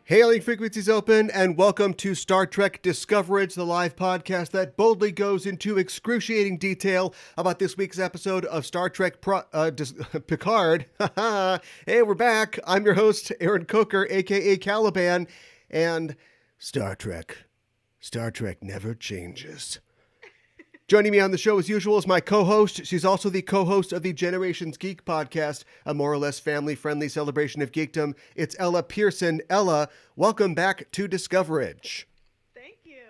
Hailing frequencies open, and welcome to Star Trek Discoverage, the live podcast that boldly goes into excruciating detail about this week's episode of Star Trek Picard. Hey, we're back. I'm your host, Aaron Coker, aka Caliban, and Star Trek never changes. Joining me on the show as usual is my co-host. She's also the co-host of the Generations Geek podcast, a more or less family-friendly celebration of geekdom. It's Ella Pearson. Ella, welcome back to Discoverage. Thank you.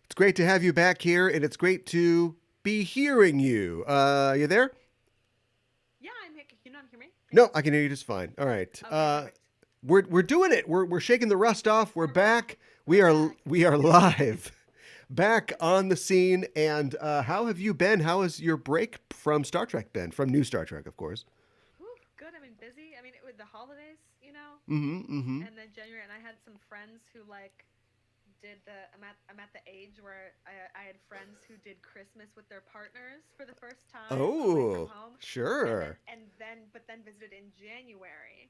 It's great to have you back here, and it's great to be hearing you. You there? Yeah, I'm here. Can you not hear me? No, I can hear you just fine. All right. Okay, We're doing it. We're shaking the rust off. We're back. We are live. Back on the scene, and how have you been? How has your break from Star Trek been? From new Star Trek, of course. Good. I mean, busy. I mean, with the holidays, Mm-hmm. and then January, and I had some friends who did the. I'm at the age where I had friends who did Christmas with their partners for the first time. Away from home. Sure. But then visited in January,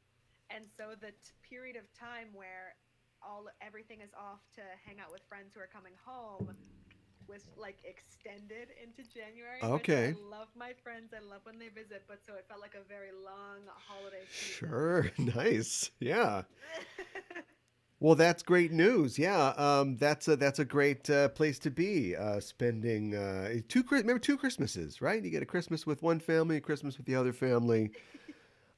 and so the period of time where everything is off to hang out with friends who are coming home was extended into January. Okay. I love my friends. I love when they visit, but so it felt like a very long holiday season. Sure. Nice. Yeah. Well, that's great news. Yeah. That's a great place to be. Spending two Christmases, right? You get a Christmas with one family, a Christmas with the other family.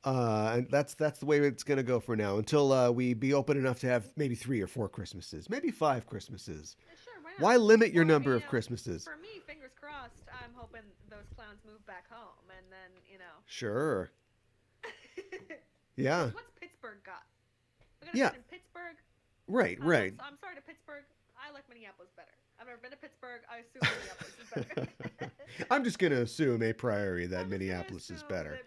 And that's the way it's going to go for now until we be open enough to have maybe 3 or 4 Christmases, maybe 5 Christmases. Yeah, sure, why not? Why limit your Well, number of Christmases? For me, fingers crossed, I'm hoping those clowns move back home, and then, Sure. Yeah. What's Pittsburgh got? We're going to Yeah. in Pittsburgh. Right. I'm sorry to Pittsburgh. I like Minneapolis better. I've never been to Pittsburgh. I assume Minneapolis is better. I'm just going to assume a priori that Minneapolis is better.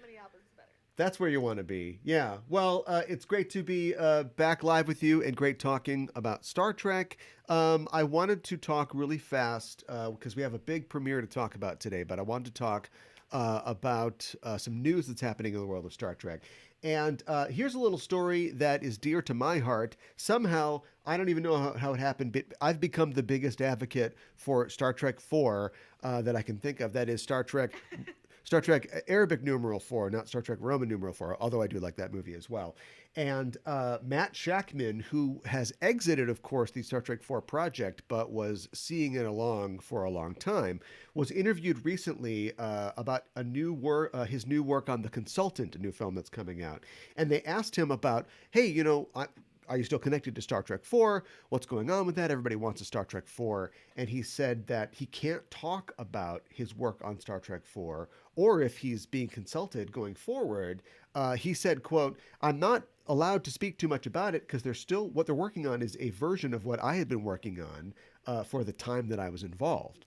That's where you want to be. Yeah. Well, it's great to be back live with you and great talking about Star Trek. I wanted to talk really fast because we have a big premiere to talk about today, but I wanted to talk about some news that's happening in the world of Star Trek. And here's a little story that is dear to my heart. Somehow, I don't even know how it happened, but I've become the biggest advocate for Star Trek 4 that I can think of. That is Star Trek Arabic numeral 4, not Star Trek Roman numeral 4, although I do like that movie as well. And Matt Shakman, who has exited, of course, the Star Trek 4 project, but was seeing it along for a long time, was interviewed recently about his new work on The Consultant, a new film that's coming out. And they asked him about, hey, are you still connected to Star Trek 4? What's going on with that? Everybody wants a Star Trek 4. And he said that he can't talk about his work on Star Trek 4 or if he's being consulted going forward. He said, quote, I'm not allowed to speak too much about it because what they're working on is a version of what I had been working on for the time that I was involved.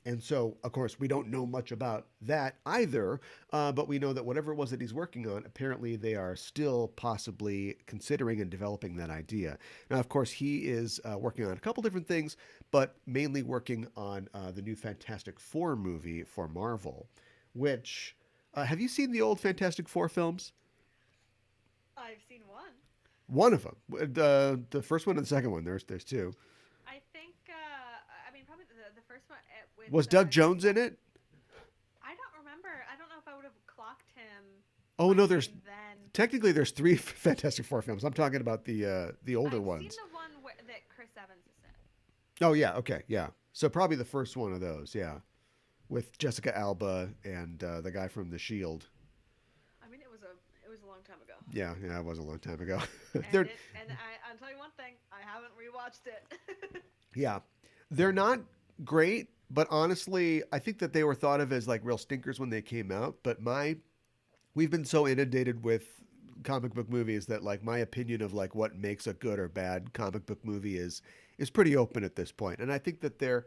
And so, of course, we don't know much about that either, but we know that whatever it was that he's working on, apparently they are still possibly considering and developing that idea. Now, of course, he is working on a couple different things, but mainly working on the new Fantastic Four movie for Marvel, which, have you seen the old Fantastic Four films? I've seen one. One of them. The first one and the second one. There's two. I think, probably the first one. Was Doug Jones in it? I don't remember. I don't know if I would have clocked him. Oh no, Technically there's 3 Fantastic Four films. I'm talking about the older ones. I've seen the one that Chris Evans is in. Oh yeah, okay, yeah. So probably the first one of those, yeah, with Jessica Alba and the guy from The Shield. I mean, it was a long time ago. Yeah, it was a long time ago. And I'll tell you one thing: I haven't rewatched it. Yeah, they're not great, but honestly, I think that they were thought of as like real stinkers when they came out. But we've been so inundated with comic book movies that like my opinion of like what makes a good or bad comic book movie is pretty open at this point. And I think that they're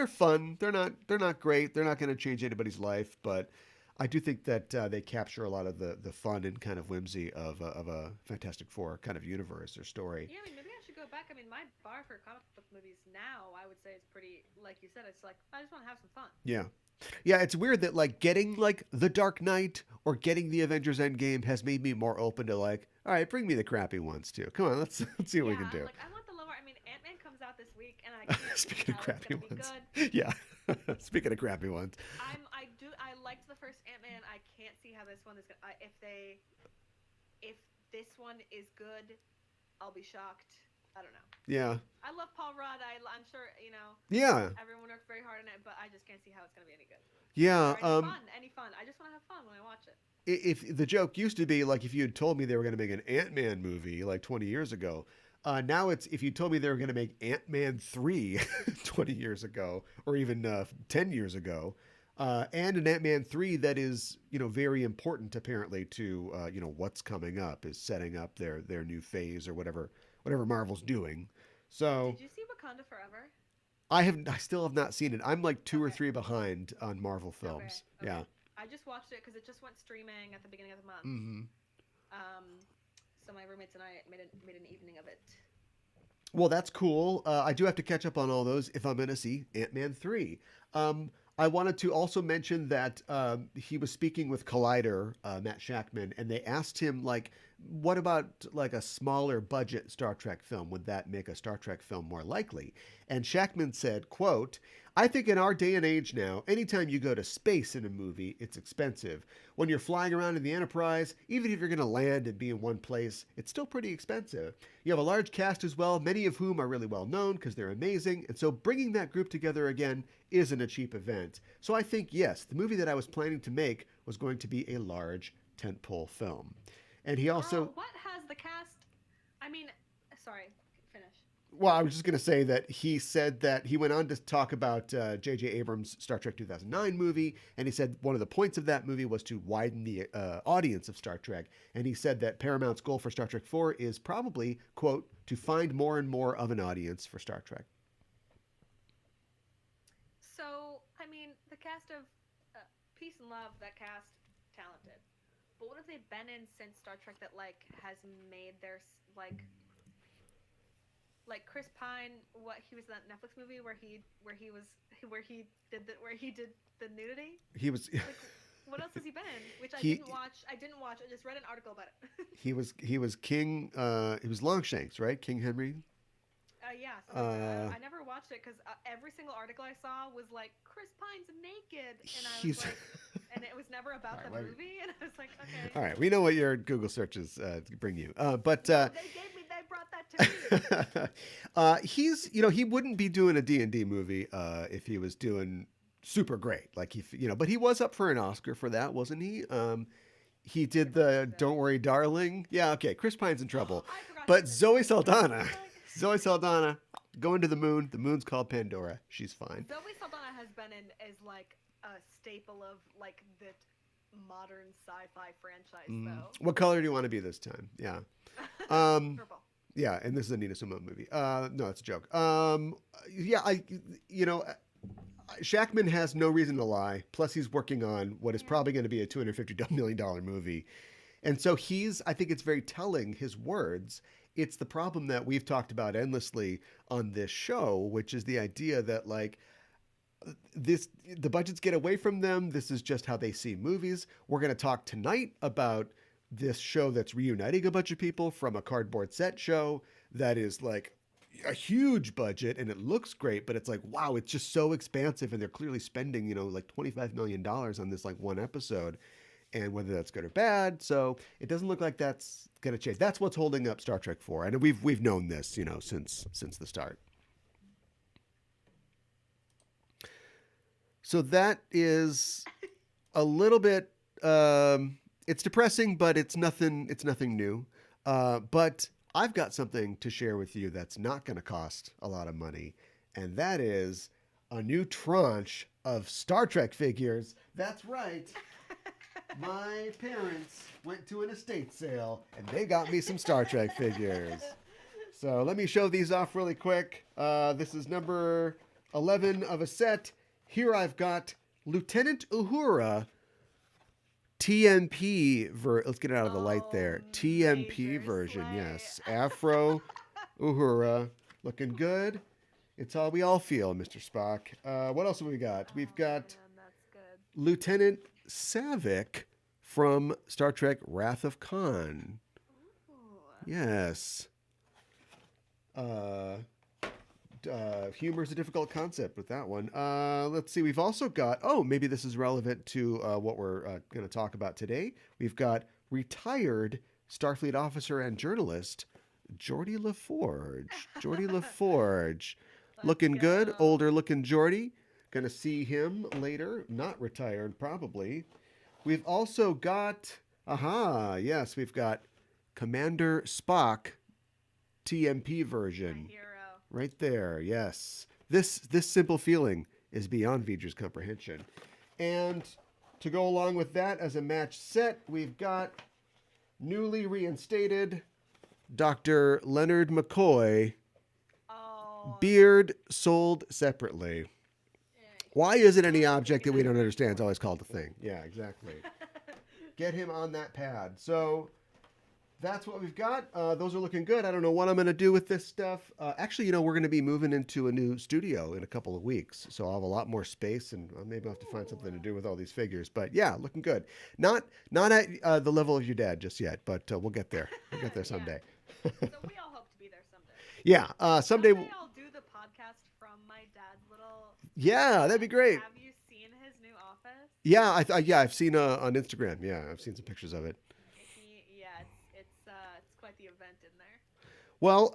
fun. They're not great. They're not going to change anybody's life, but I do think that they capture a lot of the fun and kind of whimsy of a Fantastic Four kind of universe or story. Yeah, I mean, maybe I should go back. I mean, my bar for comic book movies now, I would say, is pretty, like you said, it's like, I just want to have some fun. Yeah. Yeah, it's weird that like getting like The Dark Knight or getting the Avengers Endgame has made me more open to like, all right, bring me the crappy ones too. Come on, let's let's see what we can Yeah, do. like I want the lower. I mean, Ant Man comes out this week, and I can't see Speaking of how it's crappy gonna be ones, good. yeah. Speaking of crappy ones, I liked the first Ant Man. I can't see how this one is gonna. If this one is good, I'll be shocked. I don't know. yeah, I love Paul Rudd. I'm sure yeah, everyone worked very hard on it, but I just can't see how it's gonna be any good yeah. or any fun. Any fun. I just want to have fun when I watch it. If the joke used to be like if you had told me they were going to make an Ant-Man movie like 20 years ago, now it's if you told me they were going to make Ant-Man 3 20 years ago or even 10 years ago, and an Ant-Man 3 that is, very important apparently to, what's coming up is setting up their new phase or whatever Marvel's doing. So Did you see Wakanda Forever? I still have not seen it. I'm like two or Okay. three behind on Marvel Okay. films. Okay. Yeah. I just watched it because it just went streaming at the beginning of the month. Hmm. Um, so my roommates and I made an evening of it. Well, that's cool. I do have to catch up on all those if I'm going to see Ant-Man 3. I wanted to also mention that he was speaking with Collider, Matt Shackman, and they asked him, like, what about like a smaller budget Star Trek film? Would that make a Star Trek film more likely? And Shackman said, quote, I think in our day and age now, anytime you go to space in a movie, it's expensive. When you're flying around in the Enterprise, even if you're going to land and be in one place, it's still pretty expensive. You have a large cast as well, many of whom are really well known because they're amazing, and so bringing that group together again isn't a cheap event. So I think, yes, the movie that I was planning to make was going to be a large tentpole film. And he also, Girl, what has the cast? I mean, sorry, finish. well, I was just going to say that he said that he went on to talk about J.J. Abrams' Star Trek 2009 movie, and he said one of the points of that movie was to widen the audience of Star Trek. And he said that Paramount's goal for Star Trek 4 is probably, quote, to find more and more of an audience for Star Trek. So, I mean, the cast of Peace and Love, that cast, talented. But what have they been in since Star Trek that like has made their like Chris Pine? What he was in that Netflix movie where he did the nudity? He was Like, what else has he been in? Which he I didn't watch. I just read an article about it. he was King. He was Longshanks, right? King Henry. Yeah, I never watched it because every single article I saw was like Chris Pine's naked, and I was He's like, and it was never about the right, movie, and I was like, okay. all right. We know what your Google searches bring you, but They brought that to me. he's he wouldn't be doing a D&D movie if he was doing super great. Like but he was up for an Oscar for that, wasn't he? He did the Don't Worry, Darling. Yeah, okay. Chris Pine's in trouble, I forgot but he did Zoe that. Saldana. Zoe Saldana going to the moon. The moon's called Pandora. She's fine. Zoe Saldana has been in as like a staple of like the modern sci-fi franchise, though. What color do you want to be this time? Yeah. Purple. Yeah, and this is a Nina Simone movie. No, it's a joke. Yeah, Shackman has no reason to lie. Plus, he's working on what is probably going to be a $250 million movie. And so I think it's very telling, his words. It's the problem that we've talked about endlessly on this show, which is the idea that like the budgets get away from them. This is just how they see movies. We're going to talk tonight about this show that's reuniting a bunch of people from a cardboard set show that is like a huge budget and it looks great, but it's like, wow, it's just so expansive and they're clearly spending, like $25 million on this like one episode, and whether that's good or bad. So it doesn't look like that's going to change. That's what's holding up Star Trek 4. And we've known this, since the start. So that is a little bit, it's depressing, but it's nothing new. But I've got something to share with you that's not going to cost a lot of money. And that is a new tranche of Star Trek figures. That's right. My parents went to an estate sale and they got me some Star Trek figures. So let me show these off really quick. This is number 11 of a set. Here I've got Lieutenant Uhura TMP let's get it out of the light there. TMP version, slay. yes. Afro Uhura, looking good. It's how we all feel, Mr. Spock. What else have we got? We've got Man, that's good. Lieutenant Savick from Star Trek Wrath of Khan. Ooh. Yes. Humor is a difficult concept with that one. Let's see. We've also got, maybe this is relevant to what we're going to talk about today. We've got retired Starfleet officer and journalist Geordie LaForge. Geordie LaForge. Looking good. Older looking Geordie. Going to see him later. Not retired, probably. We've also got, yes, we've got Commander Spock TMP version. My hero. Right there, yes. This simple feeling is beyond V'ger's comprehension. And to go along with that as a match set, we've got newly reinstated Dr. Leonard McCoy. Oh. Beard sold separately. Why is it any object that we don't understand? It's always called a thing. Yeah, exactly. Get him on that pad. So that's what we've got. Those are looking good. I don't know what I'm going to do with this stuff. Actually, we're going to be moving into a new studio in a couple of weeks. So I'll have a lot more space, and maybe I'll have to find something to do with all these figures. But yeah, looking good. Not at the level of your dad just yet, but we'll get there. We'll get there someday. So we all hope to be there someday. Yeah, someday I'll do the podcast from my dad's little... Yeah, that'd be great. Have you seen his new office? Yeah, I've seen on Instagram. Yeah, I've seen some pictures of it. It's quite the event in there. Well,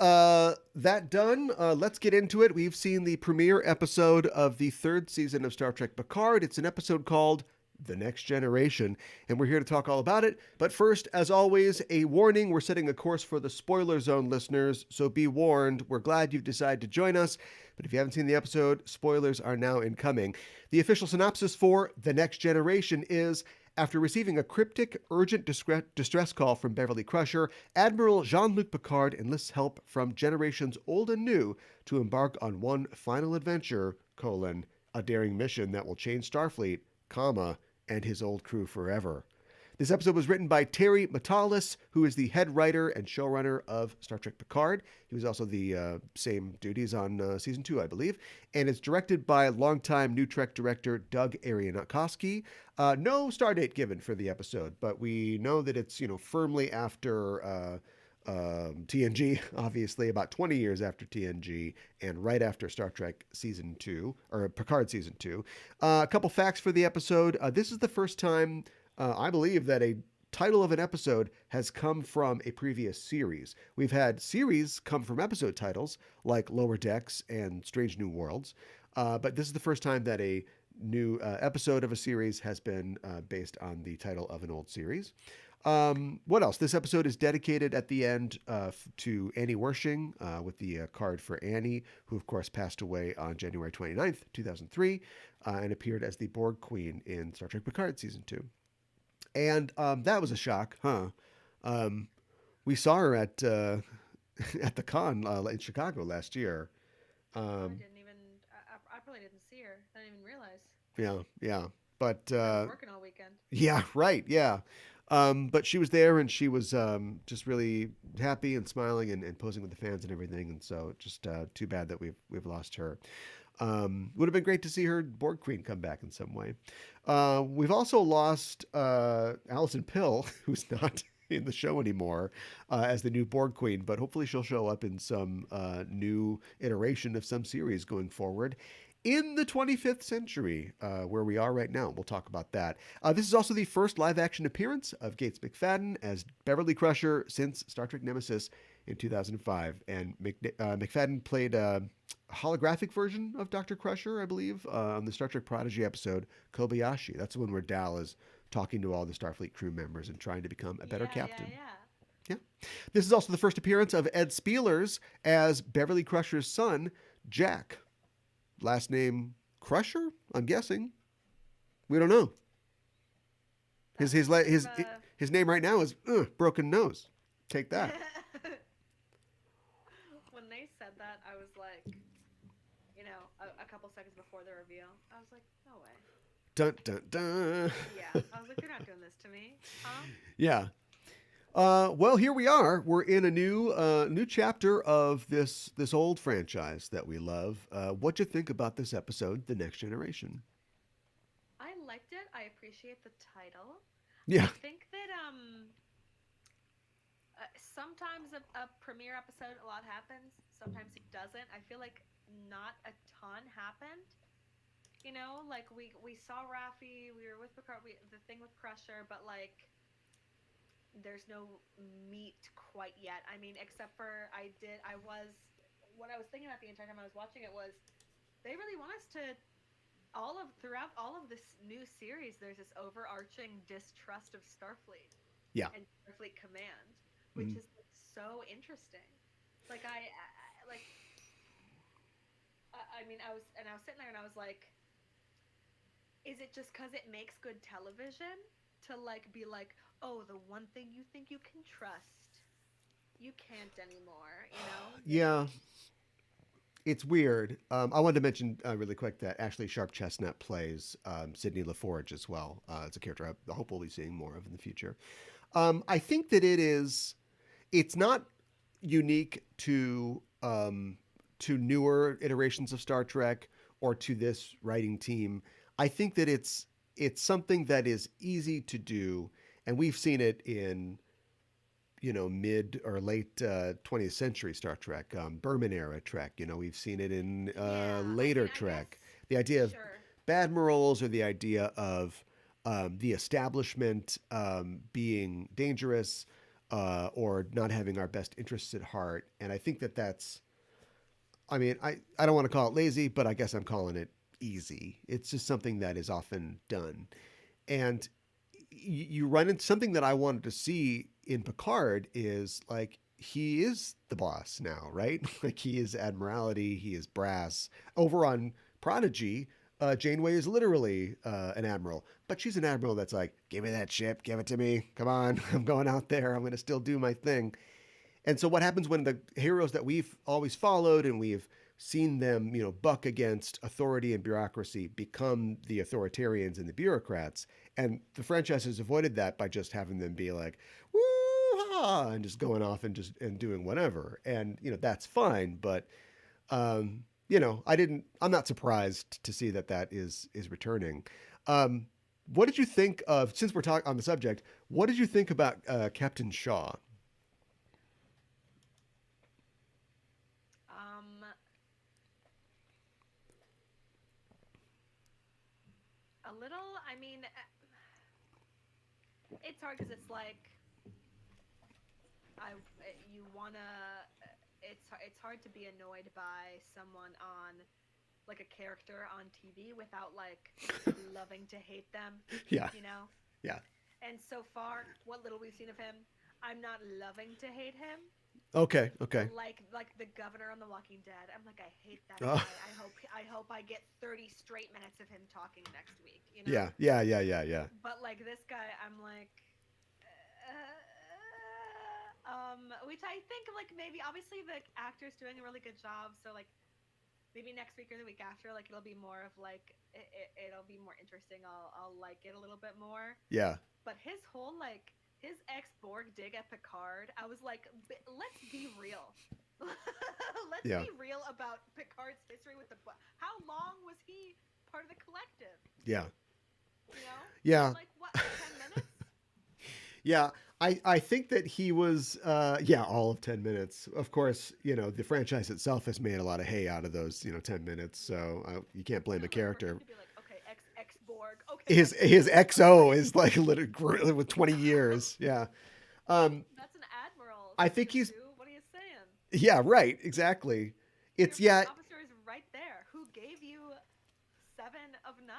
that done, let's get into it. We've seen the premiere episode of the 3rd season of Star Trek Picard. It's an episode called The Next Generation, and we're here to talk all about it. But first, as always, a warning. We're setting a course for the spoiler zone listeners, so be warned. We're glad you've decided to join us, but if you haven't seen the episode, spoilers are now incoming. The official synopsis for The Next Generation is: after receiving a cryptic, urgent distress call from Beverly Crusher, Admiral Jean-Luc Picard enlists help from generations old and new to embark on one final adventure, a daring mission that will change Starfleet, and his old crew forever. This episode was written by Terry Matalas, who is the head writer and showrunner of Star Trek Picard. He was also the same duties on Season 2, I believe. And it's directed by longtime New Trek director Doug Arianakowski. No stardate given for the episode, but we know that it's, firmly after TNG, obviously, about 20 years after TNG, and right after Star Trek Season 2, or Picard Season 2. A couple facts for the episode. This is the first time, I believe, that a title of an episode has come from a previous series. We've had series come from episode titles, like Lower Decks and Strange New Worlds, but this is the first time that a new episode of a series has been based on the title of an old series. What else? This episode is dedicated at the end to Annie Wershing, with the card for Annie, who of course passed away on January 29th, 2003, and appeared as the Borg Queen in Star Trek Picard Season 2. And that was a shock, huh? We saw her at the con in Chicago last year. I probably didn't see her. I didn't even realize. Yeah. But I was working all weekend. Yeah, right. Yeah. But she was there, and she was just really happy and smiling and posing with the fans and everything. And so just too bad that we've lost her. Would have been great to see her Borg Queen come back in some way. We've also lost Alison Pill, who's not in the show anymore, as the new Borg Queen, but hopefully she'll show up in some new iteration of some series going forward. In the 25th century, where we are right now. We'll talk about that. This is also the first live-action appearance of Gates McFadden as Beverly Crusher since Star Trek Nemesis in 2005. And McFadden played a holographic version of Dr. Crusher, I believe, on the Star Trek Prodigy episode Kobayashi. That's the one where Dal is talking to all the Starfleet crew members and trying to become a better captain. Yeah. This is also the first appearance of Ed Spielers as Beverly Crusher's son, Jack. Last name Crusher, I'm guessing. We don't know. His name right now is Broken Nose. Take that. When they said that, I was like, a couple seconds before the reveal, I was like, no way. Dun dun dun. Yeah, I was like, you're not doing this to me, huh? Yeah. Well, here we are. We're in a new chapter of this old franchise that we love. What'd you think about this episode, The Next Generation? I liked it. I appreciate the title. Yeah. I think that sometimes a premiere episode a lot happens. Sometimes it doesn't. I feel like not a ton happened. You know, like we saw Raffi, we were with Picard, the thing with Crusher, but like there's no meat quite yet. I mean, except for I was what I was thinking about the entire time I was watching it was they really want us to throughout all of this new series there's this overarching distrust of Starfleet Yeah. and Starfleet Command, which Mm. is like, so interesting. Like like I mean I was sitting there and I was like, is it just because it makes good television to like be like, oh, the one thing you think you can trust, you can't anymore, you know? Yeah. It's weird. I wanted to mention really quick that Ashley Sharp Chestnut plays Sydney LaForge as well. It's a character I hope we'll be seeing more of in the future. I think that it's not unique to newer iterations of Star Trek or to this writing team. I think that it's something that is easy to do, and we've seen it in mid or late 20th century Star Trek, Berman era Trek. We've seen it in Yeah, I later mean, I guess Trek. The idea of sure. Badmirals or the idea of the establishment being dangerous or not having our best interests at heart. And I think that that's, I mean, I don't want to call it lazy, but I guess I'm calling it easy. It's just something that is often done. And you run into something that I wanted to see in Picard is like he is the boss now, right? Like he is Admiralty, he is brass. Over on Prodigy, Janeway is literally an admiral, but she's an admiral that's like, give me that ship, give it to me, come on, I'm going out there, I'm going to still do my thing. And so what happens when the heroes that we've always followed and we've seen them, buck against authority and bureaucracy become the authoritarians and the bureaucrats. And the franchise has avoided that by just having them be like, woo and just going off and doing whatever. And, that's fine. But, I'm not surprised to see that is returning. What did you think of, since we're talking on the subject, what did you think about Captain Shaw? Um, a little. I mean, it's hard because it's like I you wanna. It's hard to be annoyed by someone on like a character on TV without like loving to hate them, Yeah. you know? Yeah. And so far, what little we've seen of him, I'm not loving to hate him. Okay. Okay. Like the governor on The Walking Dead. I'm like, I hate that Oh, guy. I hope I get 30 straight minutes of him talking next week, you know? yeah. Yeah. Yeah. Yeah. Yeah. But like this guy, I'm like, which I think like maybe obviously the actor's doing a really good job. So like maybe next week or the week after, like it'll be more of like it'll be more interesting. I'll like it a little bit more. Yeah. But his whole like his ex Borg dig at Picard, I was like, let's be real. Let's Yeah. be real about Picard's history with the. How long was he part of the collective? Yeah. You know? Yeah. Like what? 10 minutes? Yeah. I think that he was, all of 10 minutes. Of course, the franchise itself has made a lot of hay out of those, 10 minutes. So you can't blame a Like, character. to be like, okay, ex Borg. Okay. His XO is like literally with 20 years. Yeah. That's an admiral. I think he's, Sue. What are you saying? yeah, right. Exactly. It's, Your yeah. first officer is right there. Who gave you 7 of 9,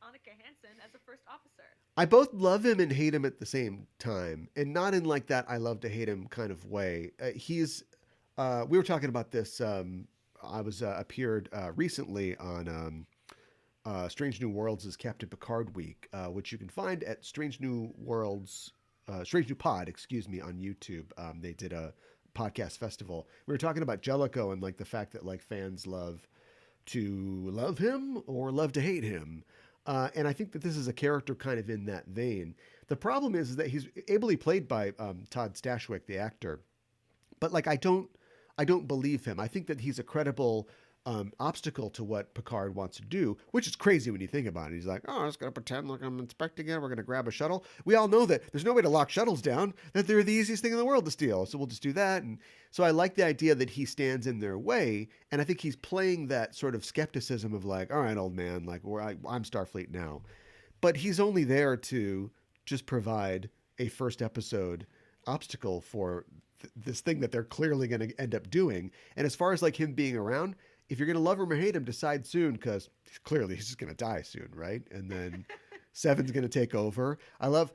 Annika Hansen, as a first officer? I both love him and hate him at the same time, and not in like that I love to hate him kind of way. We were talking about this. I was appeared recently on Strange New Worlds' as Captain Picard Week, which you can find at Strange New Worlds, Strange New Pod, excuse me, on YouTube. They did a podcast festival. We were talking about Jellicoe and like the fact that like fans love to love him or love to hate him. And I think that this is a character kind of in that vein. The problem is that he's ably played by Todd Stashwick, the actor, but like I don't believe him. I think that he's a credible obstacle to what Picard wants to do, which is crazy when you think about it. He's like, oh, I'm just going to pretend like I'm inspecting it. We're going to grab a shuttle. We all know that there's no way to lock shuttles down, that they're the easiest thing in the world to steal. So we'll just do that. And so I like the idea that he stands in their way. And I think he's playing that sort of skepticism of like, all right, old man, like I'm Starfleet now. But he's only there to just provide a first episode obstacle for this thing that they're clearly going to end up doing. And as far as like him being around, if you're going to love him or hate him, decide soon, because clearly he's just going to die soon, right? And then Seven's going to take over. I love.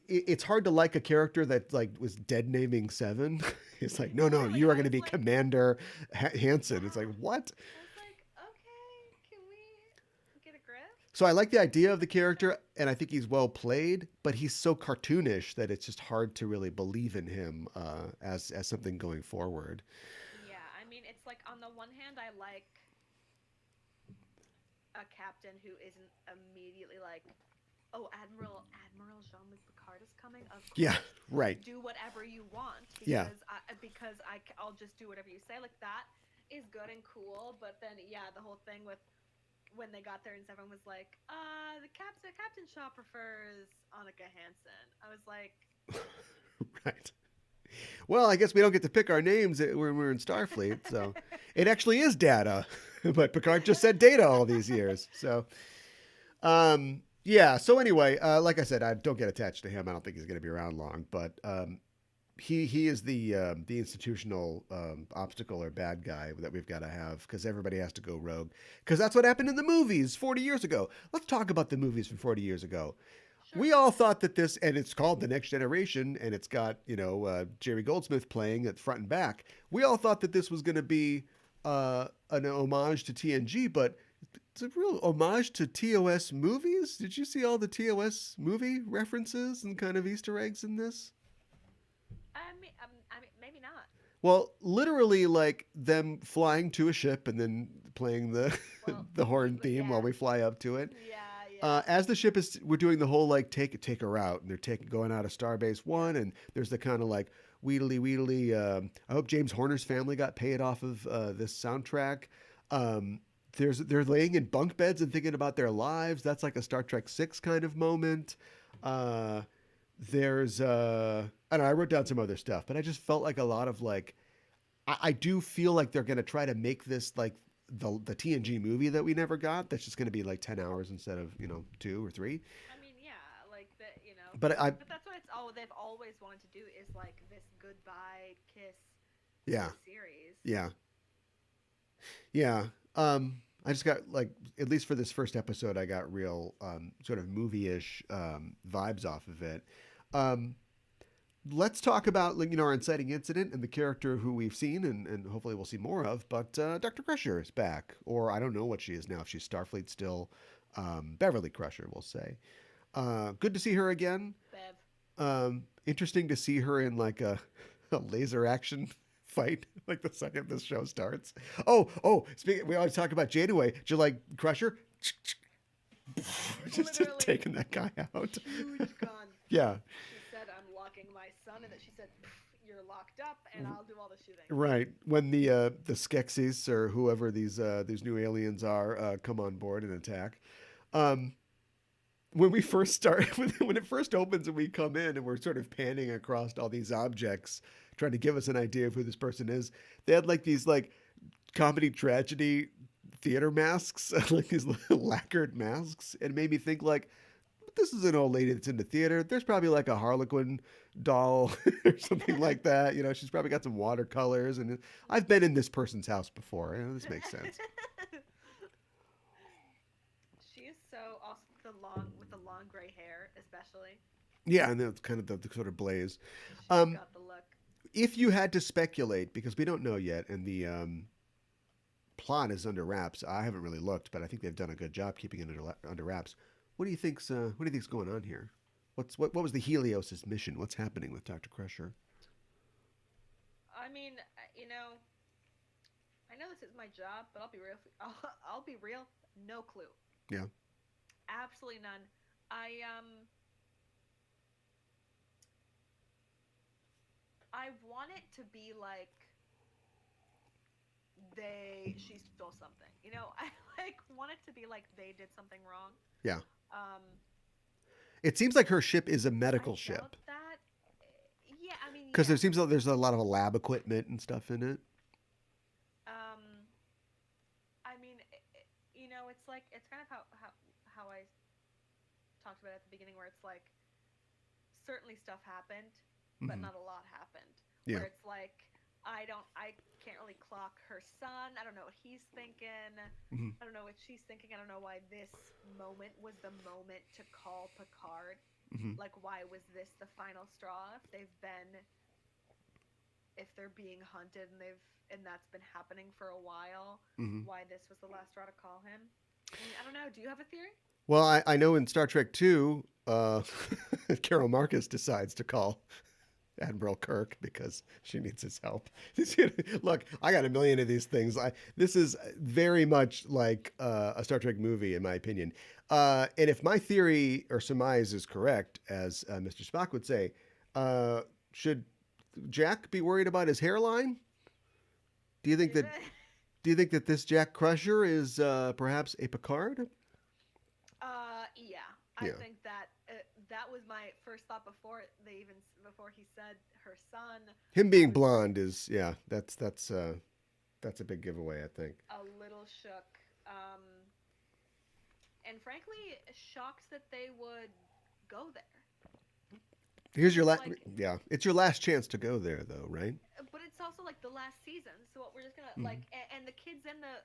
It's hard to like a character that like was dead naming Seven. It's like, no, Literally, you are I going to was be like, Commander Hanson. It's yeah. like, what? I was like, okay, can we get a grip? So I like the idea of the character, and I think he's well played, but he's so cartoonish that it's just hard to really believe in him as something going forward. Yeah, I mean, it's like on the one hand, I like a captain who isn't immediately like, oh, Admiral Jean-Luc Picard is coming. Of Yeah, course, right. do whatever you want Yeah, I'll just do whatever you say. Like that is good and cool, but then yeah, the whole thing with when they got there and everyone was like, the Captain Shaw prefers Annika Hansen. I was like, right. Well, I guess we don't get to pick our names when we're in Starfleet, so it actually is Data, but Picard just said Data all these years. So, yeah. So anyway, like I said, I don't get attached to him. I don't think he's going to be around long, but he is the institutional obstacle or bad guy that we've got to have because everybody has to go rogue because that's what happened in the movies 40 years ago. Let's talk about the movies from 40 years ago. sure. We all thought that this, and it's called The Next Generation, and it's got, Jerry Goldsmith playing at front and back. We all thought that this was going to be an homage to TNG, but it's a real homage to TOS movies. Did you see all the TOS movie references and kind of Easter eggs in this? I mean, maybe not. Well, literally, like them flying to a ship and then playing the Well, the horn theme while yeah, we fly up to it. yeah. As the ship is, we're doing the whole like take her out, and they're going out of Starbase One, and there's the kind of like wheedly wheedly. I hope James Horner's family got paid off of this soundtrack. They're laying in bunk beds and thinking about their lives. That's like a Star Trek Six kind of moment. Uh, there's I don't know. I wrote down some other stuff, but I just felt like a lot of like I do feel like they're gonna try to make this like the TNG movie that we never got. That's just gonna be like 10 hours instead of 2 or 3. I mean, yeah, like that. But I But that's what they've always wanted to do is like this goodbye kiss to yeah the series. yeah yeah. I just got like at least for this first episode, I got real sort of movie-ish vibes off of it. Um, let's talk about like, our inciting incident and the character who we've seen and hopefully we'll see more of. But Dr. Crusher is back, or I don't know what she is now. If she's Starfleet still, Beverly Crusher, we'll say. Good to see her again. Bev. Interesting to see her in like a laser action fight like the second this show starts. Speaking, we always talk about Janeway. Do you like Crusher? Just Literally, taking that guy out. huge gun. Yeah. She said, "I'm locking my son," and then she said, "You're locked up, and I'll do all the shooting." Right. When the Skeksis or whoever these new aliens are come on board and attack. When we first start, when it first opens and we come in and we're sort of panning across all these objects, trying to give us an idea of who this person is, they had like these like comedy tragedy theater masks, like these lacquered masks. It made me think like, this is an old lady that's into theater. There's probably like a Harlequin doll or something like that. She's probably got some watercolors, and I've been in this person's house before. This makes sense. She is so also with the long gray hair, especially. Yeah, and that's kind of the sort of blaze. She's Um, got the look. if you had to speculate, because we don't know yet, and the plot is under wraps. I haven't really looked, but I think they've done a good job keeping it under wraps. What do you think's going on here? What was the Helios' mission? What's happening with Dr. Crusher? I mean, I know this is my job, but I'll be real. I'll be real. No clue. Yeah. Absolutely none. I want it to be like she stole something. You know, I like want it to be like they did something wrong. Yeah. Um, It seems like her ship is a I medical doubt ship that. Yeah, I mean, because there yeah. seems like there's a lot of lab equipment and stuff in it. Um, I mean, you know, it's like it's kind of how I talked about it at the beginning, where it's like certainly stuff happened, but Hmm. not a lot happened. Yeah. Where it's like I can't really clock her son. I don't know what he's thinking. Hmm. I don't know what she's thinking. I don't know why this moment was the moment to call Picard. Hmm. Like, why was this the final straw? If they're being hunted and that's been happening for a while, Hmm. why this was the last straw to call him? I mean, I don't know. Do you have a theory? Well, I know in Star Trek 2, Carol Marcus decides to call Admiral Kirk because she needs his help. Look, I got a million of these things. This is very much like a Star Trek movie, in my opinion. And if my theory or surmise is correct, as Mr. Spock would say, uh, should Jack be worried about his hairline? Do you think that? Do you think that this Jack Crusher is perhaps a Picard? Yeah. I Yeah. think that that was my first thought before he said her son. Him I being was like blonde is yeah. That's a big giveaway, I think. a little shook. And frankly, shocked that they would go there. Here's Because your it's last. like, Yeah, it's your last chance to go there, though, right? but it's also like the last season. So what we're just gonna Mhm. and the kids in the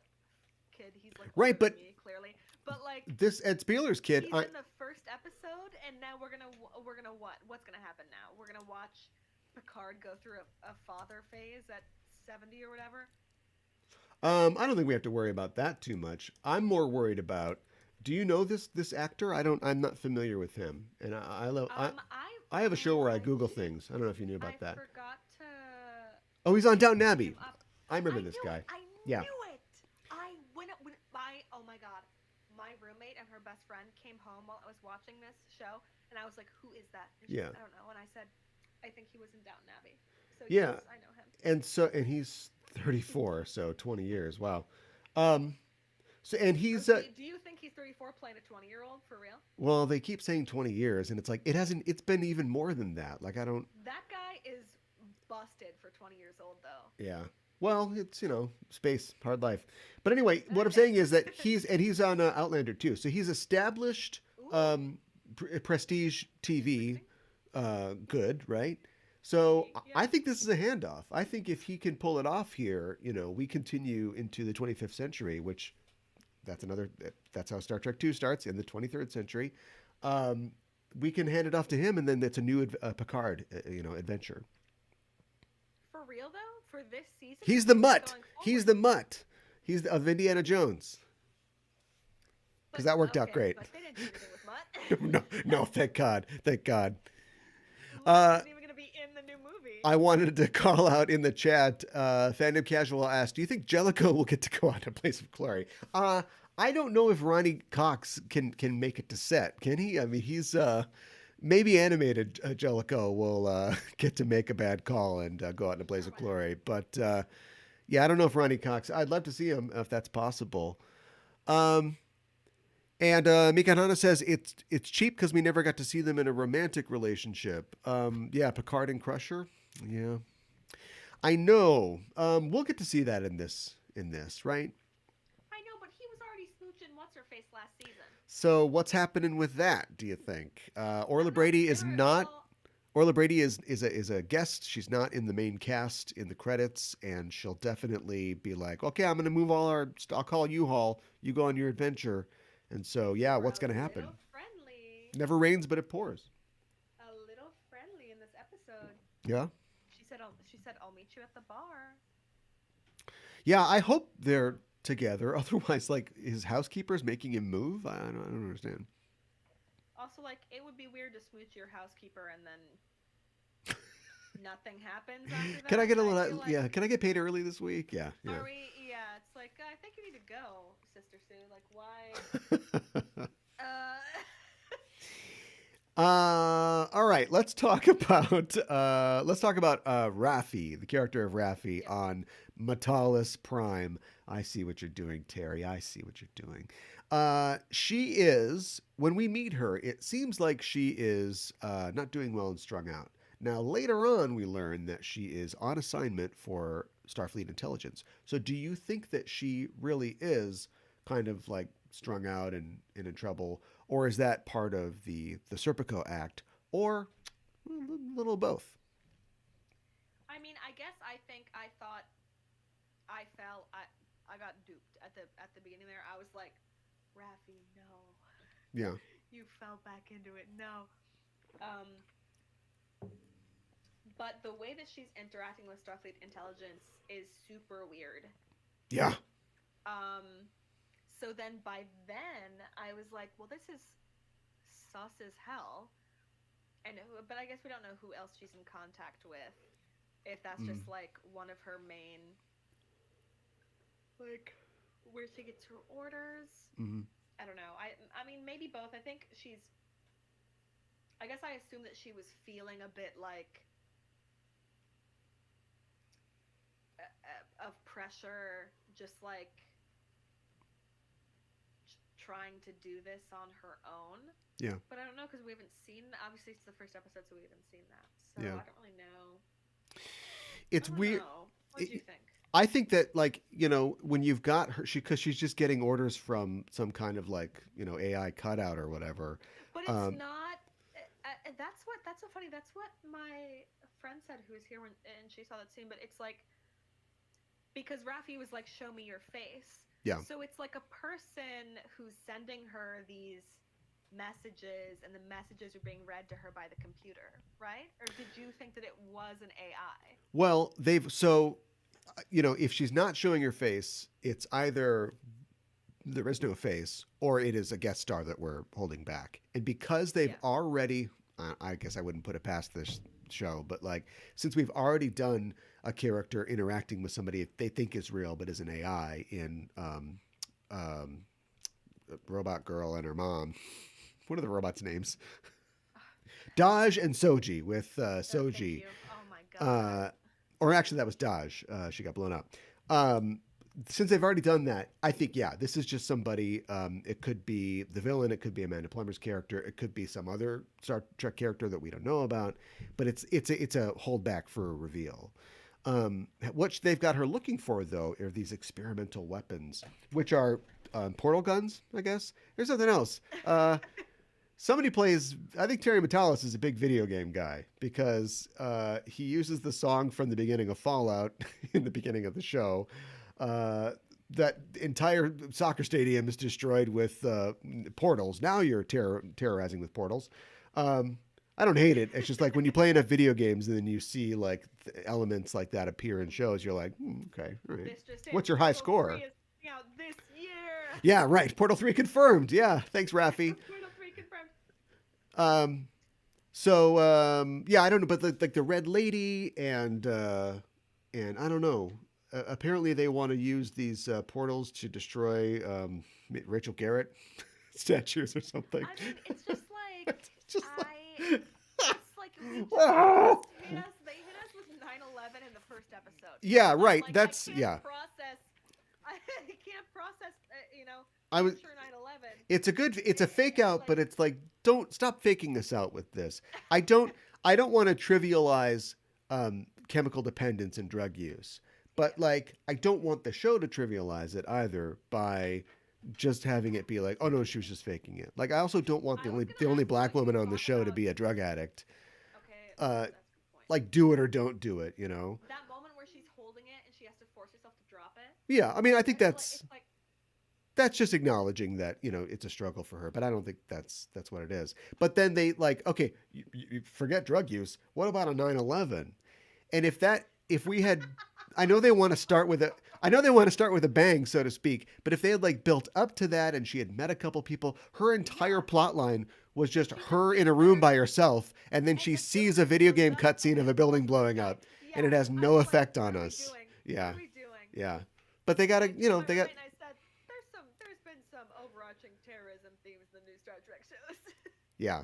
kid, he's like older Right, than but me, clearly. But like, this Ed Spieler's kid. he's in the first episode, and now we're gonna what? What's gonna happen now? We're gonna watch Picard go through a father phase at 70 or whatever. I don't think we have to worry about that too much. I'm more worried about. Do you know this actor? I don't. I'm not familiar with him, and I love. I have a show where I I Google things. I don't know if you knew I about that. forgot to Oh, he's on Downton look Abbey. him up. I remember I this knew it. guy. I Yeah, knew it. I when my oh my god, my roommate and her best friend came home while I was watching this show, and I was like, "Who is that?" And she's yeah, like, "I don't know." And I said, "I think he was in Downton Abbey." So yes, yeah. I know him. And he's 34, so 20 years. Wow. Um, so and Or he's do you think he's 34 playing a 20-year-old for real? well, they keep saying 20 years, and it's like it hasn't. It's been even more than that. Like I don't. That guy is busted for 20 years old though. Yeah. Well, it's space, hard life. But anyway, what I'm saying is that he's on Outlander too. So he's established Ooh, prestige TV, interesting. good, right? So Yeah. I think this is a handoff. I think if he can pull it off here, we continue into the 25th century, which that's how Star Trek 2 starts in the 23rd century. Um, we can hand it off to him, and then it's a new Picard, adventure. For real though, for this season He's and the seasons mutt. going He's forward. the mutt. He's of Indiana Jones because But that worked out okay, great. but they didn't do anything with Mutt. No, no, thank God, thank God. Mutt Uh, isn't even gonna be in the new movie. I wanted to call out in the chat. Fandom Casual asked, "Do you think Jellicoe will get to go out to Place of Glory?" I don't know if Ronnie Cox can make it to set. Can he? I mean, he's maybe animated Jellicoe will get to make a bad call and go out in a blaze Sure, of why not? glory. But yeah, I don't know if Ronnie Cox. I'd love to see him if that's possible. Um, and Mikahana says it's cheap because we never got to see them in a romantic relationship. Yeah, Picard and Crusher. Yeah, I know. We'll get to see that in this, right? I know, but he was already smooching what's her face last season. So what's happening with that? Do you think I Orla don't know. Brady is There, not? well, Orla Brady is a guest. She's not in the main cast in the credits, and she'll definitely be like, okay, I'm going to move all our. I'll call you, Hall. You go on your adventure. And so, they yeah, were what's a going to happen? little friendly, Never rains, but it pours. a little friendly in this episode. Yeah. She said, "I'll meet you at the bar." Yeah, I hope they're together. Otherwise, like his housekeeper's making him move. I don't understand. Also, like, it would be weird to smooch your housekeeper and then nothing happens after Can I that. get a I feel little? like, Yeah. Can I get paid early this week? Yeah. Yeah. are we? Yeah, it's like I think you need to go, Sister Sue. Like, why? Uh, All right. right, let's talk about Raffi, the character of Raffi Yep. on Metalis Prime. I see what you're doing, Terry. I see what you're doing. She is, when we meet her, it seems like she is not doing well and strung out. Now, later on, we learn that she is on assignment for Starfleet intelligence. So, do you think that she really is kind of like strung out and in trouble, or is that part of the Serpico Act, or a little of both? I mean, I guess I think I thought I fell. I got duped at the beginning there. I was like, Raffi, no, Yeah, you fell back into it. No. Um, but the way that she's interacting with Starfleet intelligence is super weird. yeah, Um, so by then I was like, well, this is sus as hell. But I guess we don't know who else she's in contact with. If that's mm, just like one of her main, like, where she gets her orders. mm, I don't know. I mean maybe both. I think she's. I guess I assume that she was feeling a bit like of pressure, just like trying to do this on her own. yeah, But I don't know because we haven't seen. Obviously, it's the first episode, so we haven't seen that. So yeah. I don't really know. I It's don't weird. know. What do you think? I think that, like, when you've got her, because she's just getting orders from some kind of, like, AI cutout or whatever. But it's Um, not. That's what. That's so funny. That's what my friend said, who was here when and she saw that scene. But it's like because Raffi was like, "Show me your face." yeah. So it's like a person who's sending her these messages, and the messages are being read to her by the computer, right? Or did you think that it was an AI? Well, if she's not showing her face, it's either there is no face or it is a guest star that we're holding back. And because they've Yeah. already, I guess I wouldn't put it past this show, but like, since we've already done a character interacting with somebody they think is real but is an AI in um, Robot Girl and her mom. What are the robots' names? Daj and Soji with So thank Soji. you. Oh my Uh, god. or actually, that was Daj. She got blown up. Um, since they've already done that, I think, yeah, this is just somebody. It could be the villain. It could be Amanda Plummer's character. It could be some other Star Trek character that we don't know about. But it's a holdback for a reveal. What they've got her looking for, though, are these experimental weapons, which are portal guns, I guess. There's nothing else. Somebody plays. I think Terry Metalis is a big video game guy because he uses the song from the beginning of Fallout in the beginning of the show. That entire soccer stadium is destroyed with portals. Now you're terrorizing with portals. I don't hate it. It's just like when you play enough video games and then you see like elements like that appear in shows, you're like, okay, all right. This just What's in. your high Portal score? 3 is coming out this year. Yeah, right. Portal 3 confirmed. Yeah, thanks, Rafi. Portal 3 confirmed. Um, yeah, I don't know, but like the Red Lady and I don't know. Apparently, they want to use these portals to destroy Rachel Garrett statues or something. I mean, it's just like It's just it's like we just they hit us with 9/11 in the first episode. Yeah, I'm right. like, That's I can't yeah. process. I can't process. I was. Future 9/11. It's a fake out, but it's like, don't stop faking us out with this. I don't want to trivialize chemical dependence and drug use, but like I don't want the show to trivialize it either by just having it be like, oh no, she was just faking it. Like I also don't want I the was only gonna the only ask you, black like, woman you on the talk show to about. be a drug addict. Okay, Uh, that's a good point. like do it or don't do it, you know? That moment where she's holding it and she has to force herself to drop it. Yeah, I mean, I think It's like, that's just acknowledging that it's a struggle for her, but I don't think that's what it is. But then they like, okay, you forget drug use. What about a 9/11? And if we had, I know they want to start with a bang, so to speak. But if they had like built up to that, and she had met a couple people, her entire plot line was just her in a room by herself, and then she sees a video game cutscene of a building blowing up, and it has no effect on us. Yeah, What are we doing? yeah. But they gotta, they got. And I said, there's been some overarching terrorism themes in the new Star Trek shows. Yeah.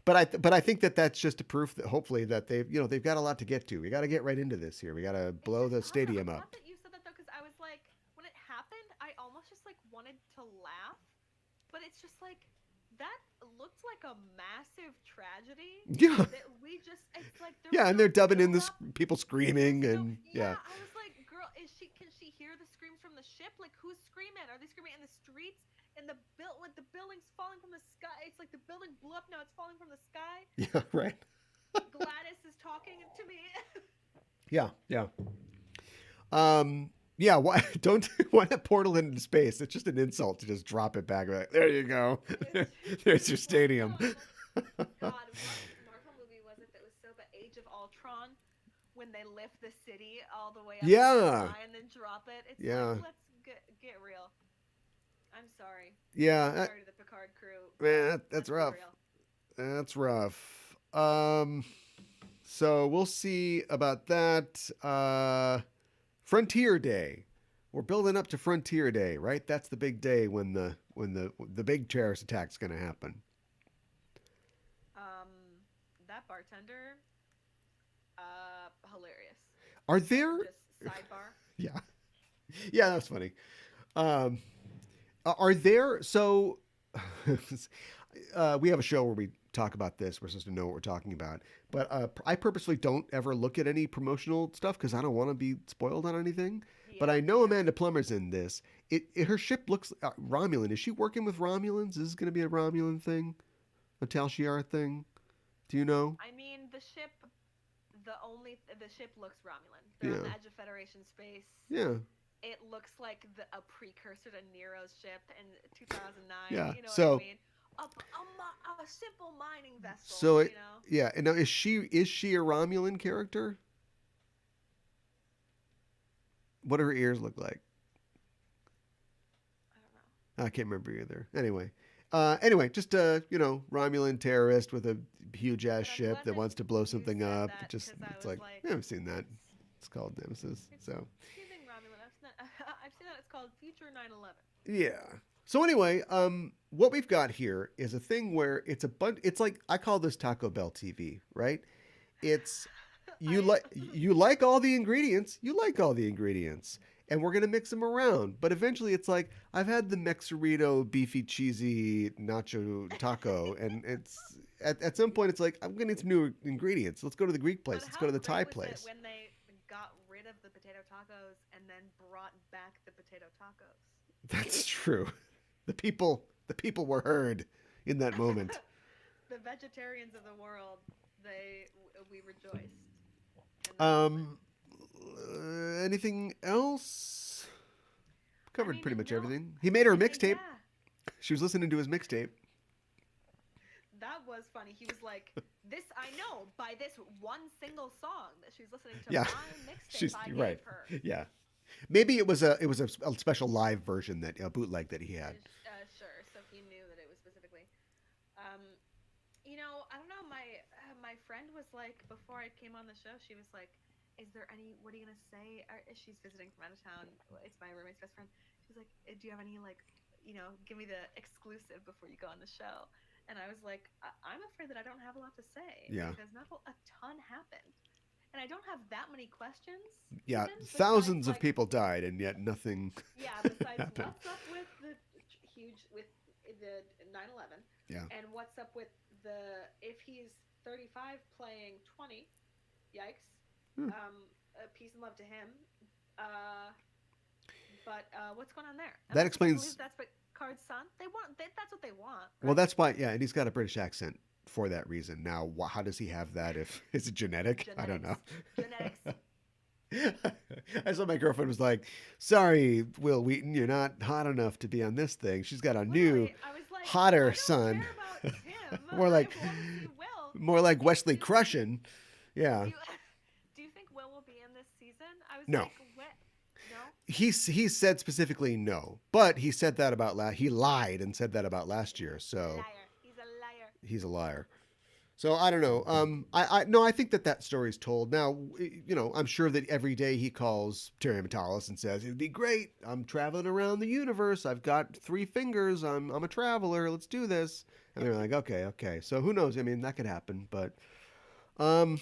but I think that that's just a proof that hopefully that they've got a lot to get to. We got to get right into this here. We got to It's blow just the I don't know. I'm stadium glad up. that you said that though, because I was like, when it happened, I almost just like wanted to laugh, but it's just like that looked like a massive tragedy Yeah, that we just. It's like there yeah, was and no they're dubbing in build the up. people There's screaming no, and yeah. yeah, I was like, girl, is she? Can she hear the screams from the ship? Like, who's screaming? Are they screaming in the streets? In the like the building's falling from the sky. It's like the building blew up. Now it's falling from the sky. yeah, right, Gladys is talking to me. yeah, yeah. Yeah, why why not portal into space? It's just an insult to just drop it back. Like, there you go. There's your Well, stadium. no, God, what Marvel movie was it that was so bad? Age of Ultron, when they lift the city all the way up to the Yeah, sky and then drop it. It's like, yeah, let's get real. I'm sorry. yeah. I'm sorry to the Picard crew, Man, but that's let's be rough. real. That's rough. So we'll see about that. Frontier Day. We're building up to Frontier Day, right? That's the big day when the big terrorist attack's going to happen. Um, that bartender, hilarious. Are there? Just sidebar. Yeah, yeah, that's funny. Um, are there? So we have a show where we talk about this. We're supposed to know what we're talking about, but I purposely don't ever look at any promotional stuff because I don't want to be spoiled on anything. But Yeah, I know Amanda Plummer's in this. Her ship looks Romulan. Is she working with Romulans? Is this going to be a Romulan thing, a Tal Shiar thing? Do you know? I mean, the ship looks Romulan. They're on the Yeah, edge of Federation space. yeah, It looks like a precursor to Nero's ship in 2009. yeah. You know what I So mean? A simple mining vessel. so You know. yeah. And now is she a Romulan character? What do her ears look like? I don't know. I can't remember either. Anyway, just Romulan terrorist with a huge ass But I'm ship glad that that wants to blow you something said up. that because I It's was like like, yeah, I've seen that. it's It's called Nemesis. it's So teasing Romulan. I've seen that. It's called Future 9/11. yeah. So anyway, what we've got here is a thing where it's a bunch. It's like I call this Taco Bell TV, right? It's I you like all the ingredients. You like all the ingredients. And we're gonna mix them around. But eventually it's like, I've had the Mexerito beefy cheesy nacho taco, and it's at some point it's like, I'm gonna need some new ingredients. Let's go to the Greek But place. Let's how go to the great Thai was it place. when they got rid of the potato tacos and then brought back the potato tacos? That's true. The people were heard in that moment. The vegetarians of the world, we rejoiced in that moment. Um anything else? I Covered mean, pretty much no, everything. He made her a mixtape. yeah, She was listening to his mixtape. that was funny. He was like, "This I know by this one single song that she's listening to Yeah. my mixtape She's I gave right. her." Yeah. Maybe it was a special live version that a bootleg that he had. Sure. So he knew that it was specifically. Um, I don't know. My friend was like, before I came on the show, she was like, "Is there any? What are you gonna say?" She's visiting from out of town. It's my roommate's best friend. She was like, "Do you have any give me the exclusive before you go on the show?" And I was like, I'm afraid that I don't have a lot to say Yeah. because not a ton happened, and I don't have that many questions. Yeah, Even thousands besides of like, people died and yet nothing yeah, besides happened. what's up with the the 9/11, Yeah. and what's up with if he's 35 playing 20, yikes. Hmm. Peace and love to him. But what's going on there? And That also, I explains. believe that's Picard's son. That's what they want. Well, Right? that's why. Yeah, and he's got a British accent for that reason. Now, how does he have that? If is it genetic? I don't know. Genetics. I saw my girlfriend was like, "Sorry, Will Wheaton, you're not hot enough to be on this thing." She's got a new, Literally, I was like, hotter I don't son. care about him. More like, I want to see Will. more like Wesley Do- Crushin. Yeah. Do you think Will be in this season? I was No. like, what? No. He said specifically no, but he said that about he lied and said that about last year. So Liar. He's a liar. he's a liar. So I don't know. I no, I think that story's told now. I'm sure that every day he calls Terry Metalis and says it'd be great. I'm traveling around the universe. I've got 3 fingers. I'm a traveler. Let's do this. And they're like, okay, okay. So who knows? I mean, that could happen, but um,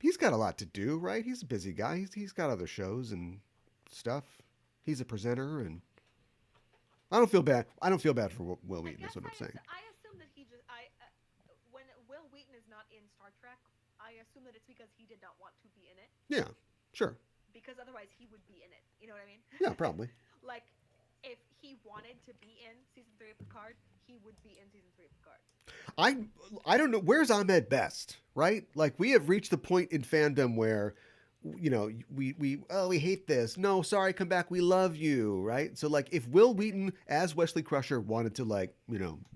he's got a lot to do, right? He's a busy guy. He's got other shows and stuff. He's a presenter, and I don't feel bad. I don't feel bad for Will Wheaton. Is what I'm saying. I assume that he just when Will Wheaton is not in Star Trek, I assume that it's because he did not want to be in it. Yeah, sure. Because otherwise he would be in it. You know what I mean? Yeah, probably. Like, if he wanted to be in season 3 of Picard, he would be in season 3 of Picard. I don't know. Where's Ahmed Best, right? Like, we have reached the point in fandom where, we hate this. No, sorry, come back. We love you, right? So, like, if Will Wheaton as Wesley Crusher wanted to, like,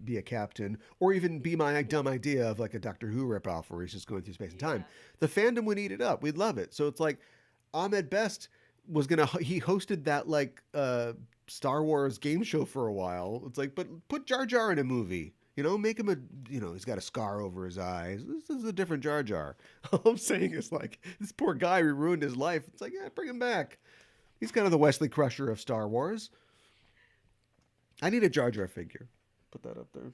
be a captain, or even be my dumb idea of, like, a Doctor Who ripoff where he's just going through space and time, the fandom would eat it up. We'd love it. So it's like Ahmed Best he hosted that, like, Star Wars game show for a while. It's like, but put Jar Jar in a movie. Make him he's got a scar over his eyes. This is a different Jar Jar. All I'm saying is, like, this poor guy who ruined his life. It's like, yeah, bring him back. He's kind of the Wesley Crusher of Star Wars. I need a Jar Jar figure. Put that up there.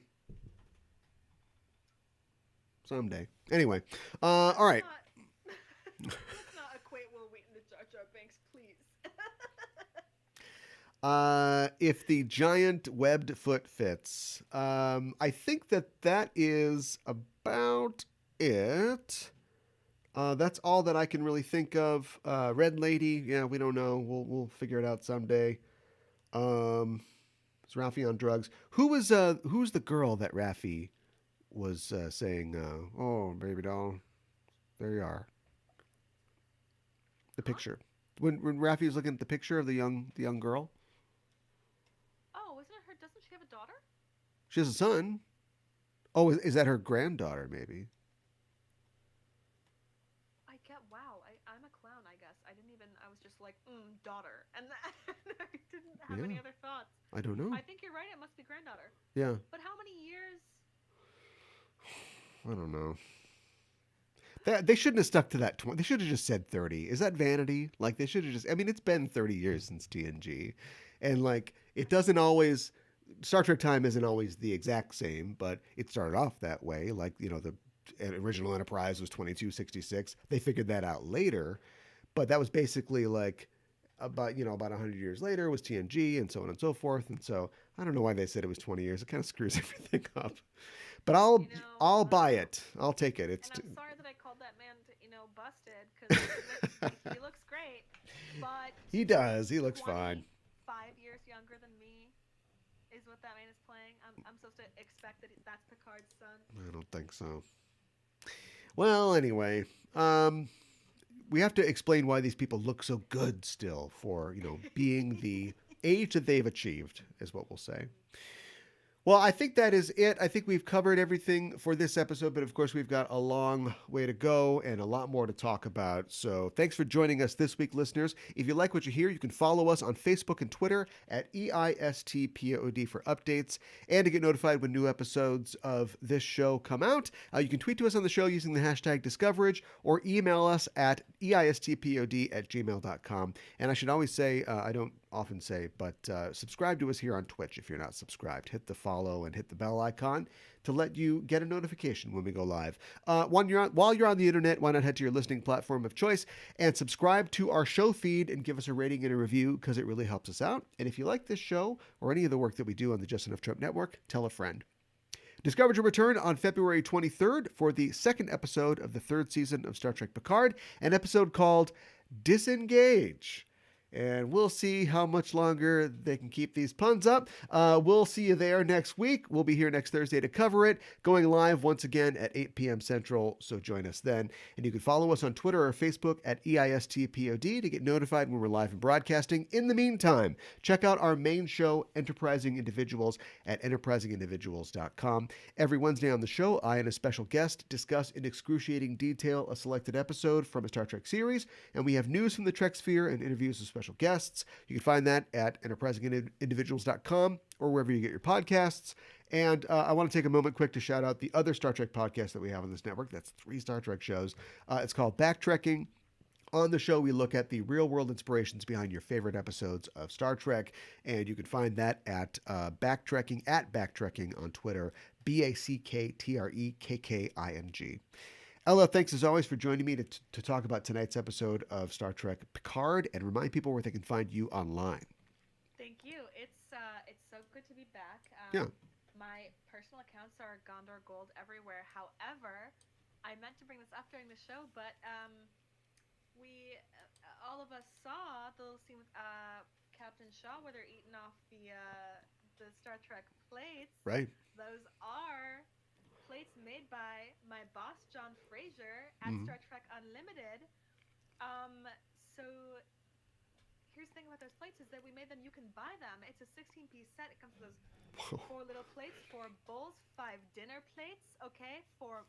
Someday. Anyway, all right. Let's not equate Will Wheaton to Jar Jar Binks, please. If the giant webbed foot fits, I think that is about it. That's all that I can really think of. Red Lady, yeah, we don't know. We'll figure it out someday. Is Raffi on drugs? Who's the girl that Raffi was saying? Oh, baby doll, there you are. The picture when Raffi was looking at the picture of the young girl. Doesn't she have a daughter? She has a son. Oh, is that her granddaughter, maybe? Wow, I'm a clown, I guess. I was just like, daughter. And I didn't have any other thoughts. I don't know. I think you're right, it must be granddaughter. Yeah. But how many years? I don't know. They shouldn't have stuck to that 20. They should have just said 30. Is that vanity? Like, they should have just, I mean, it's been 30 years since TNG. And, like, it doesn't always, Star Trek time isn't always the exact same, but it started off that way. Like, the original Enterprise was 2266. They figured that out later, but that was basically like about 100 years later was TNG, and so on and so forth. And so I don't know why they said it was 20 years. It kind of screws everything up. But I'll buy it. I'll take it. And I'm sorry that I called that man busted, because he looks great, but he does. He looks fine. 5 years younger than me is what that man is playing. I'm supposed to expect that that's Picard's son. I don't think so. Well, anyway, we have to explain why these people look so good still for, being the age that they've achieved, is what we'll say. Well, I think that is it. I think we've covered everything for this episode, but of course we've got a long way to go and a lot more to talk about. So thanks for joining us this week, listeners. If you like what you hear, you can follow us on Facebook and Twitter at EISTPOD for updates and to get notified when new episodes of this show come out. You can tweet to us on the show using the hashtag Discoverage or email us at EISTPOD@gmail.com. And I should always say, I don't often say, but subscribe to us here on Twitch if you're not subscribed. Hit the follow and hit the bell icon to let you get a notification when we go live. While you're on the internet, why not head to your listening platform of choice and subscribe to our show feed and give us a rating and a review, because it really helps us out. And if you like this show or any of the work that we do on the Just Enough Trope Network, tell a friend. Discoverage will return on February 23rd for the second episode of the third season of Star Trek Picard, an episode called Disengage. And we'll see how much longer they can keep these puns up. We'll see you there next week. We'll be here next Thursday to cover it, going live once again at 8 p.m. Central, so join us then. And you can follow us on Twitter or Facebook at EISTPOD to get notified when we're live and broadcasting. In the meantime, check out our main show, Enterprising Individuals, at enterprisingindividuals.com. Every Wednesday on the show, I and a special guest discuss in excruciating detail a selected episode from a Star Trek series, and we have news from the Trek sphere and interviews with special guests. You can find that at enterprisingindividuals.com or wherever you get your podcasts. And I want to take a moment quick to shout out the other Star Trek podcast that we have on this network. That's 3 Star Trek shows. It's called Backtrekking. On the show, we look at the real-world inspirations behind your favorite episodes of Star Trek, and you can find that at Backtrekking on Twitter, BACKTREKKING. Ella, thanks as always for joining me to talk about tonight's episode of Star Trek Picard, and remind people where they can find you online. Thank you. It's so good to be back. Yeah. My personal accounts are Gondor Gold everywhere. However, I meant to bring this up during the show, but we all of us saw the little scene with Captain Shaw where they're eating off the Star Trek plates. Right. Those are plates made by my boss John Fraser at Star Trek Unlimited. So here's the thing about those plates is that we made them. You can buy them. It's a 16-piece set. It comes with those 4 little plates, 4 bowls, 5 dinner plates. Okay, it's 4 of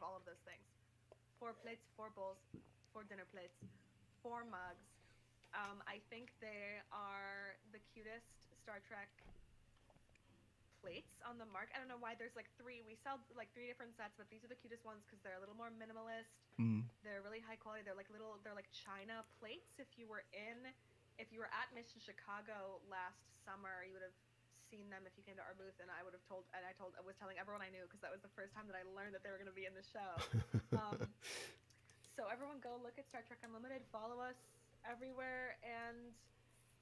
all of those things. 4 plates, 4 bowls, 4 dinner plates, 4 mugs. I think they are the cutest Star Trek plates on the market. I don't know why there's like 3. We sell like 3 different sets, but these are the cutest ones because they're a little more minimalist. They're really high quality. They're like China plates. If you were at Mission Chicago last summer, you would have seen them if you came to our booth, and I was telling everyone I knew because that was the first time that I learned that they were going to be in the show. So everyone go look at Star Trek Unlimited, follow us everywhere, and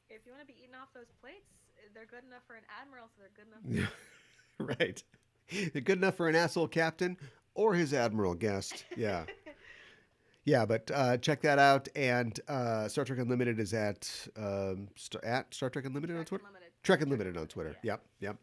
if you want to be eating off those plates, they're good enough for an admiral, so they're good enough for Right. They're good enough for an asshole captain or his admiral guest. Yeah. Yeah, but check that out. And Star Trek Unlimited is at Star Trek Unlimited on Twitter? Trek Unlimited on Twitter. Yeah. Yep.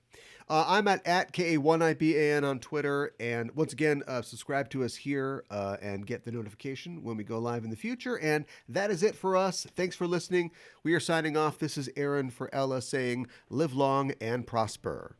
I'm at KA1IBAN on Twitter. And once again, subscribe to us here and get the notification when we go live in the future. And that is it for us. Thanks for listening. We are signing off. This is Aaron for Ella saying, live long and prosper.